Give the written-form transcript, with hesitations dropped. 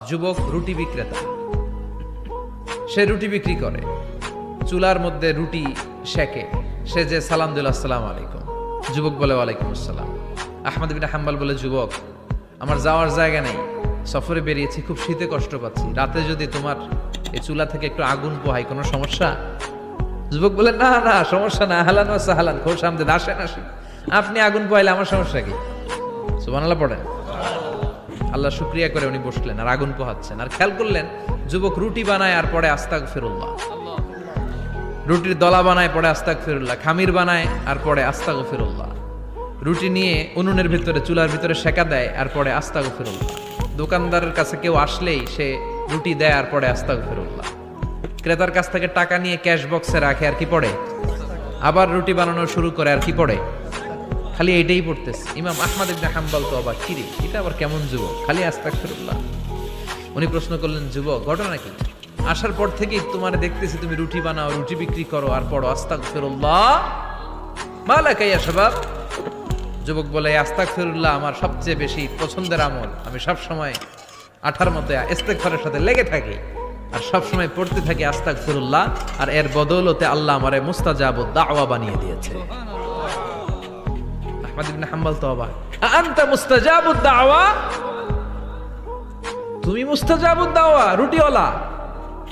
যুবক রুটি বিক্রেতা, সে রুটি বিক্রি করে, চুলার মধ্যে রুটি সেকে, সে যে সালাম দিল আসসালামু আলাইকুম, যুবক বলে ওয়ালাইকুম আসসালাম। আহমদ ইবনে হাম্বল বলে, যুবক আমার যাওয়ার জায়গা নেই, সফরে বেরিয়েছি, খুব শীতে কষ্ট পাচ্ছি, রাতে যদি তোমার এই চুলা থেকে একটু আগুন পোহাই কোনো সমস্যা? যুবক বলে, না না সমস্যা না, আহলান ওয়া সাহলান, খোশ আমদেদ, আসেন আসেন, আপনি আগুন পোহাইলে আমার সমস্যা কি? সুবহানাল্লাহ পড়েন। আল্লাহ শুকরিয়া করে উনি বসলেন আর আগুন পোহাচ্ছেন, আর খেয়াল করলেন যুবক রুটি বানায় আর পরে আস্তাগফিরুল্লাহ, রুটির দলা বানায় পরে আস্তাগফিরুল্লাহ, খামির বানায় আর পরে আস্তাগফিরুল্লাহ, রুটি নিয়ে উনুনের ভিতরে চুলার ভিতরে সেকা দেয় আর পরে আস্তাগফিরুল্লাহ, দোকানদারের কাছে কেউ আসলেই সে রুটি দেয় আর পরে আস্তাগফিরুল্লাহ, ক্রেতার কাছ থেকে টাকা নিয়ে ক্যাশ বক্সে রাখে আর কি পড়ে, আবার রুটি বানানো শুরু করে আর কি পড়ে, খালি এইটাই পড়তেছে। ইমাম আহমদ ইবনে হাম্বল তো অবাক, কিরে এটা আবার কেমন যুবক, খালি আস্তাগফিরুল্লাহ। উনি প্রশ্ন করলেন, যুবক ঘটনা কি? আসার পর থেকেই তোমার দেখতেছি তুমি রুটি বানাও, রুটি বিক্রি করো আর পড়ো আস্তাগফিরুল্লাহ, মালাকা ইয়া শাবাব। যুবক বলে, আস্তাগফিরুল্লাহ আমার সবচেয়ে বেশি পছন্দের আমল, আমি সব সময় আঠার মধ্যে ইস্তেগফারের সাথে লেগে থাকি আর সব সময় পড়তে থাকি আস্তাগফিরুল্লাহ, আর এর বদৌলতে আল্লাহ আমারে মুস্তাজাবুদ দাওয়া বানিয়ে দিয়েছে। আহমদ ইবনে হাম্বল তো অবাক, আনতা মুস্তাজাবুদ দাওয়া, তুমি মুস্তাজাবুদ দাওয়া রুটিওয়ালা?